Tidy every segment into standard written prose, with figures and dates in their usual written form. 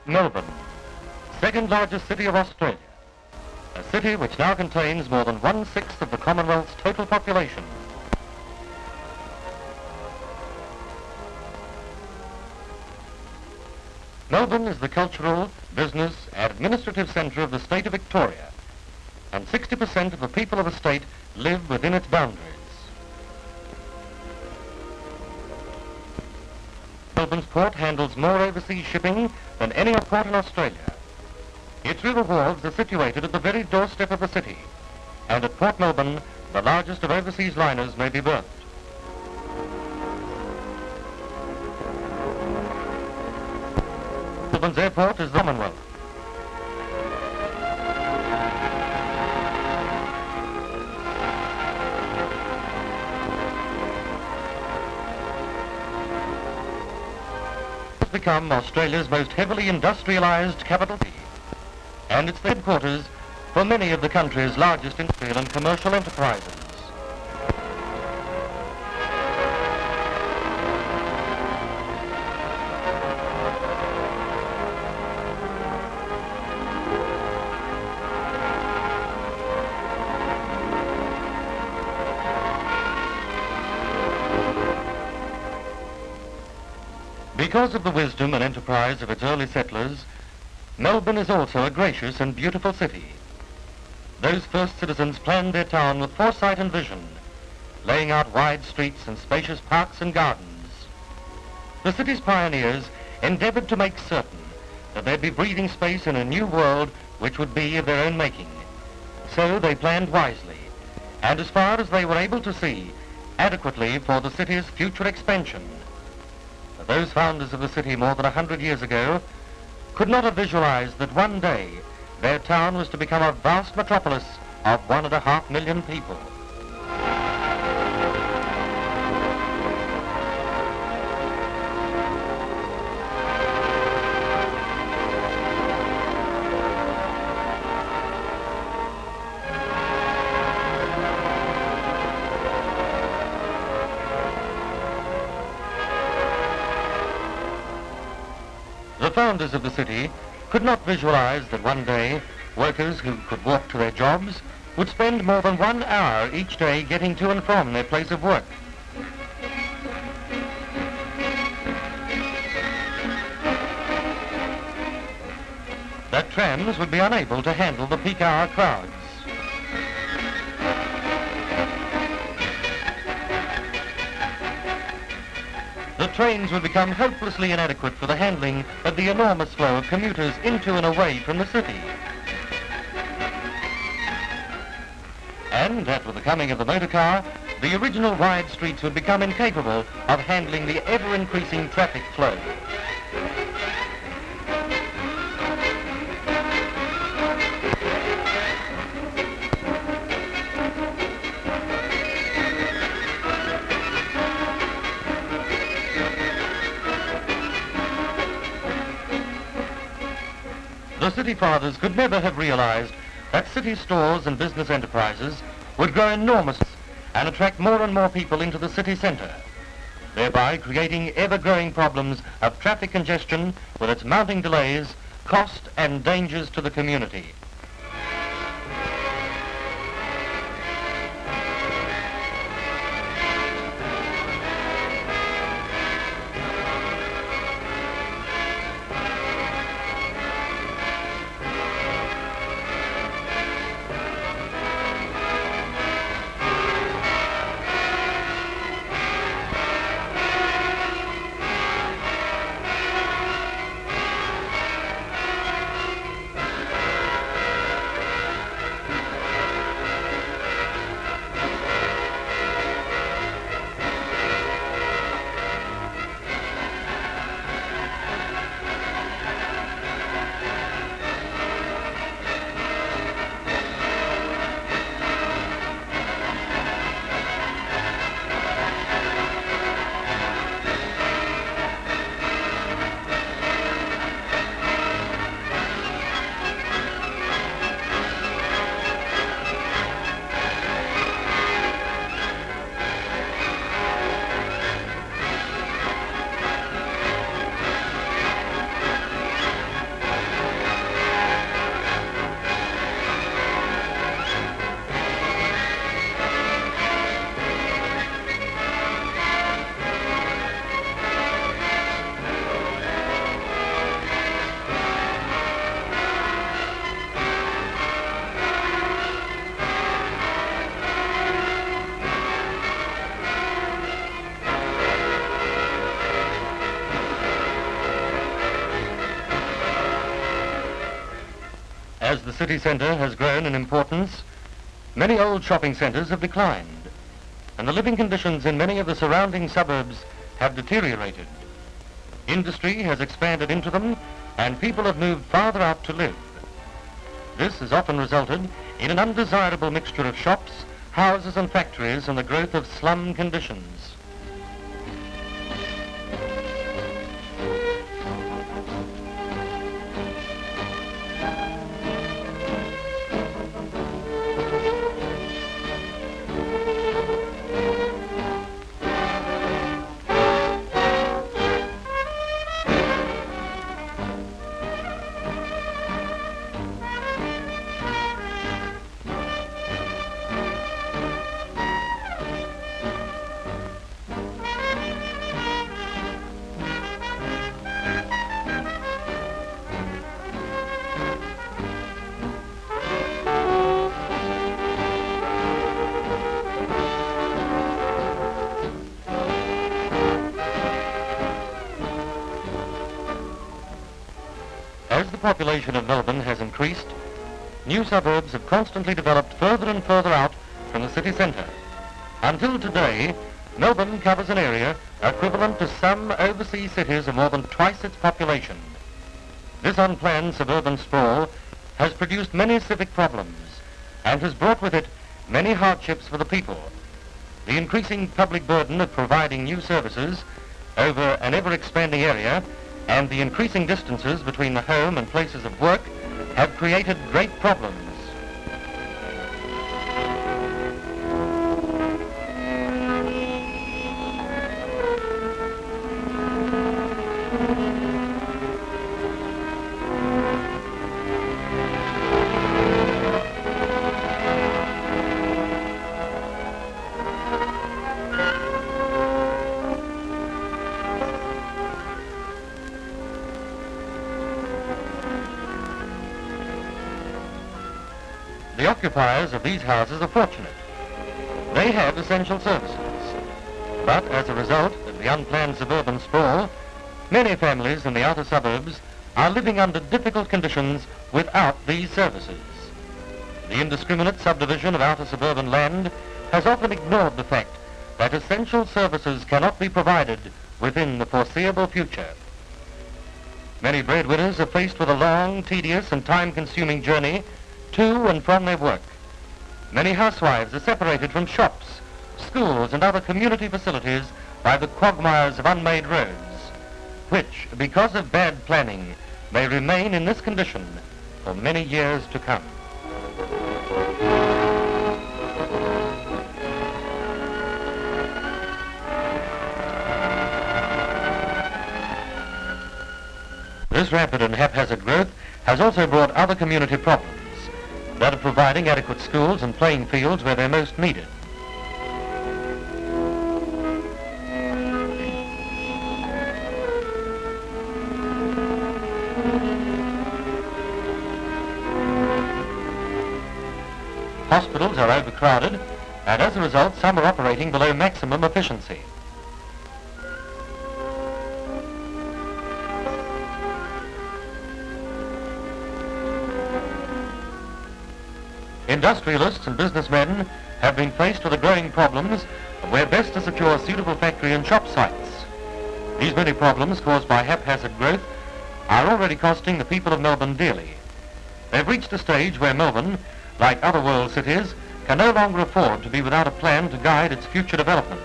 Melbourne, second largest city of Australia, a city which now contains more than 1/6 of the Commonwealth's total population. Melbourne is the cultural, business and administrative centre of the state of Victoria, and 60% of the people of the state live within its boundaries. Melbourne's port handles more overseas shipping than any other port in Australia. Its river wharves are situated at the very doorstep of the city, and at Port Melbourne, the largest of overseas liners may be berthed. Melbourne's airport is the Commonwealth. It's become Australia's most heavily industrialised capital city, and it's the headquarters for many of the country's largest industrial and commercial enterprises. Because of the wisdom and enterprise of its early settlers, Melbourne is also a gracious and beautiful city. Those first citizens planned their town with foresight and vision, laying out wide streets and spacious parks and gardens. The city's pioneers endeavoured to make certain that there'd be breathing space in a new world which would be of their own making. So they planned wisely, and as far as they were able to see, adequately for the city's future expansion. Those founders of the city more than 100 years ago could not have visualized that one day their town was to become a vast metropolis of 1.5 million people. The founders of the city could not visualize that one day workers who could walk to their jobs would spend more than 1 hour each day getting to and from their place of work. That trams would be unable to handle the peak hour crowds. The trains would become hopelessly inadequate for the handling of the enormous flow of commuters into and away from the city. And, with the coming of the motor car, the original wide streets would become incapable of handling the ever-increasing traffic flow. The city fathers could never have realized that city stores and business enterprises would grow enormous and attract more and more people into the city centre, thereby creating ever-growing problems of traffic congestion with its mounting delays, cost and dangers to the community. As the city centre has grown in importance, many old shopping centres have declined, and the living conditions in many of the surrounding suburbs have deteriorated. Industry has expanded into them, and people have moved farther out to live. This has often resulted in an undesirable mixture of shops, houses and factories, and the growth of slum conditions. As the population of Melbourne has increased, new suburbs have constantly developed further and further out from the city centre. Until today, Melbourne covers an area equivalent to some overseas cities of more than twice its population. This unplanned suburban sprawl has produced many civic problems and has brought with it many hardships for the people. The increasing public burden of providing new services over an ever-expanding area and the increasing distances between the home and places of work have created great problems. The occupiers of these houses are fortunate. They have essential services. But as a result of the unplanned suburban sprawl, many families in the outer suburbs are living under difficult conditions without these services. The indiscriminate subdivision of outer suburban land has often ignored the fact that essential services cannot be provided within the foreseeable future. Many breadwinners are faced with a long, tedious and time-consuming journey to and from their work. Many housewives are separated from shops, schools and other community facilities by the quagmires of unmade roads, which, because of bad planning, may remain in this condition for many years to come. This rapid and haphazard growth has also brought other community problems, that of providing adequate schools and playing fields where they're most needed. Hospitals are overcrowded, and as a result, some are operating below maximum efficiency. Industrialists and businessmen have been faced with the growing problems of where best to secure suitable factory and shop sites. These many problems caused by haphazard growth are already costing the people of Melbourne dearly. They've reached a stage where Melbourne, like other world cities, can no longer afford to be without a plan to guide its future development.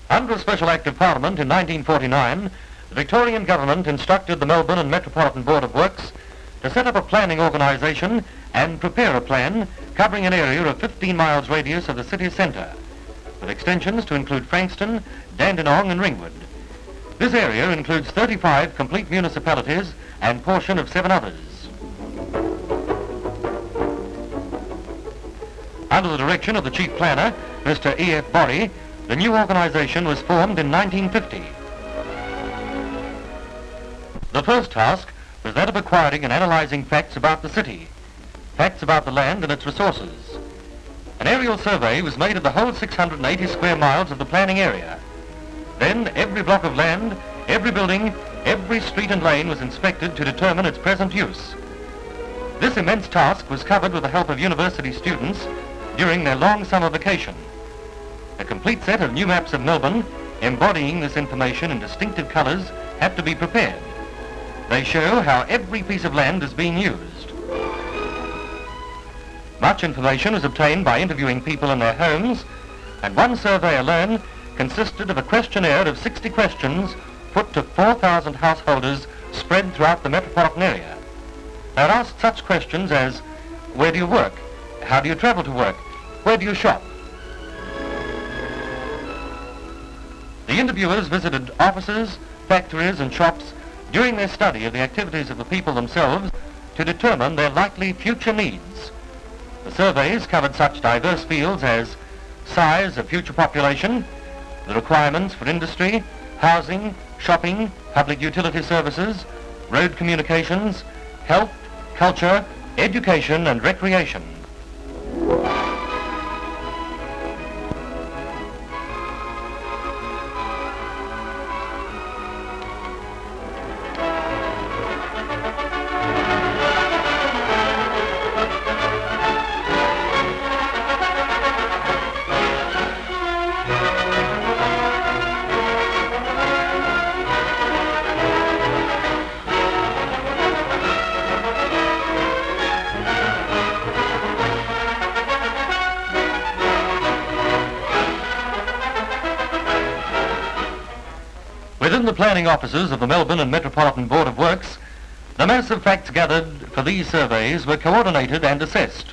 Under a special Act of Parliament in 1949, the Victorian government instructed the Melbourne and Metropolitan Board of Works to set up a planning organisation and prepare a plan covering an area of 15 miles radius of the city centre, with extensions to include Frankston, Dandenong and Ringwood. This area includes 35 complete municipalities and portion of 7 others. Under the direction of the Chief Planner, Mr. E.F. Borry, the new organisation was formed in 1950. The first task was that of acquiring and analysing facts about the city, facts about the land and its resources. An aerial survey was made of the whole 680 square miles of the planning area. Then every block of land Every building, every street and lane was inspected to determine its present use. This immense task was covered with the help of university students during their long summer vacation. A complete set of new maps of Melbourne, embodying this information in distinctive colours, had to be prepared. They show how every piece of land is being used. Much information was obtained by interviewing people in their homes, and one survey alone consisted of a questionnaire of 60 questions put to 4,000 householders spread throughout the metropolitan area. They were asked such questions as, where do you work? How do you travel to work? Where do you shop? The interviewers visited offices, factories and shops during their study of the activities of the people themselves to determine their likely future needs. The surveys covered such diverse fields as size of future population, the requirements for industry, housing, shopping, public utility services, road communications, health, culture, education and recreation. Within the planning offices of the Melbourne and Metropolitan Board of Works, the massive facts gathered for these surveys were coordinated and assessed,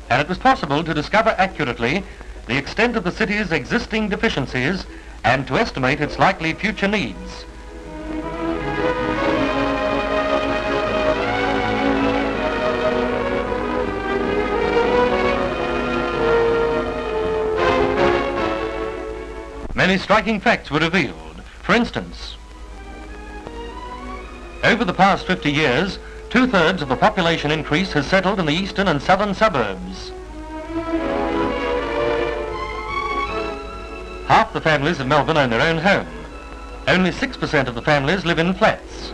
and it was possible to discover accurately the extent of the city's existing deficiencies and to estimate its likely future needs. Many striking facts were revealed. For instance, over the past 50 years, 2/3 of the population increase has settled in the eastern and southern suburbs. Half the families of Melbourne own their own home. Only 6% of the families live in flats.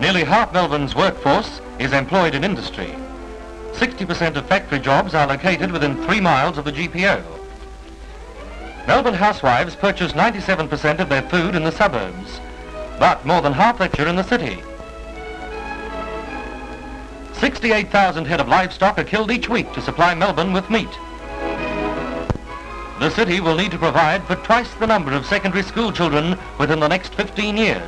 Nearly half Melbourne's workforce is employed in industry. 60% of factory jobs are located within 3 miles of the GPO. Melbourne housewives purchase 97% of their food in the suburbs, but more than half lecture in the city. 68,000 head of livestock are killed each week to supply Melbourne with meat. The city will need to provide for twice the number of secondary school children within the next 15 years.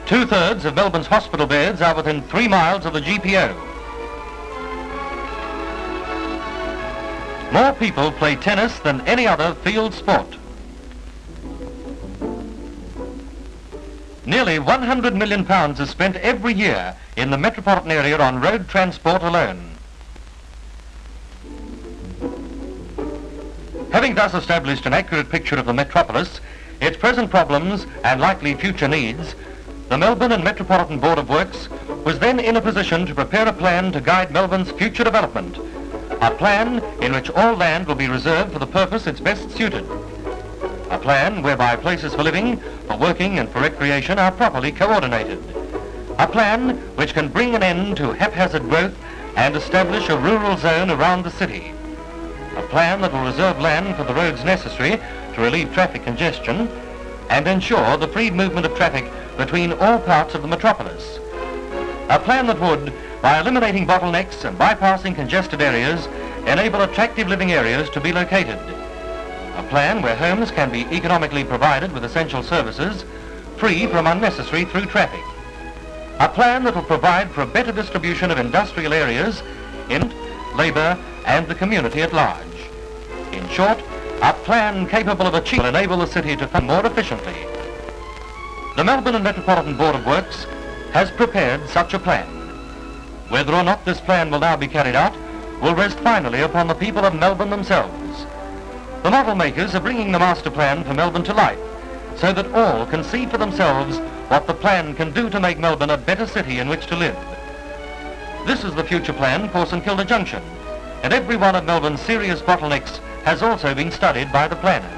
2/3 of Melbourne's hospital beds are within 3 miles of the GPO. More people play tennis than any other field sport. Nearly £100 million is spent every year in the metropolitan area on road transport alone. Having thus established an accurate picture of the metropolis, its present problems and likely future needs, the Melbourne and Metropolitan Board of Works was then in a position to prepare a plan to guide Melbourne's future development. A plan in which all land will be reserved for the purpose it's best suited. A plan whereby places for living, for working and for recreation are properly coordinated. A plan which can bring an end to haphazard growth and establish a rural zone around the city. A plan that will reserve land for the roads necessary to relieve traffic congestion and ensure the free movement of traffic between all parts of the metropolis. A plan that would, by eliminating bottlenecks and bypassing congested areas, enable attractive living areas to be located. A plan where homes can be economically provided with essential services, free from unnecessary through traffic. A plan that will provide for a better distribution of industrial areas, in labour and the community at large. In short, a plan capable of achieving will enable the city to fund more efficiently. The Melbourne and Metropolitan Board of Works has prepared such a plan. Whether or not this plan will now be carried out will rest finally upon the people of Melbourne themselves. The model makers are bringing the master plan for Melbourne to life so that all can see for themselves what the plan can do to make Melbourne a better city in which to live. This is the future plan for St Kilda Junction, and every one of Melbourne's serious bottlenecks has also been studied by the planners.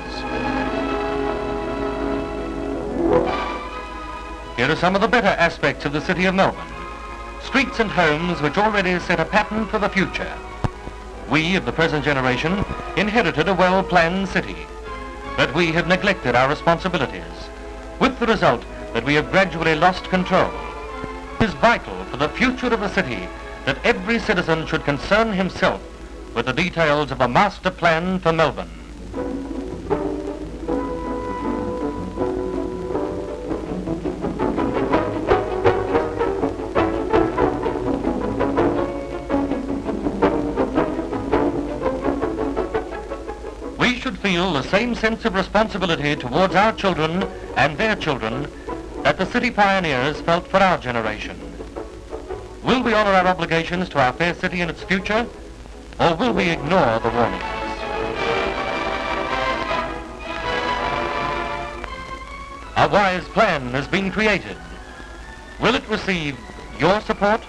Here are some of the better aspects of the city of Melbourne. Streets and homes which already set a pattern for the future. We of the present generation inherited a well-planned city, but we have neglected our responsibilities, with the result that we have gradually lost control. It is vital for the future of the city that every citizen should concern himself with the details of a master plan for Melbourne. We should feel the same sense of responsibility towards our children and their children that the city pioneers felt for our generation. Will we honour our obligations to our fair city and its future, or will we ignore the warnings? A wise plan has been created. Will it receive your support?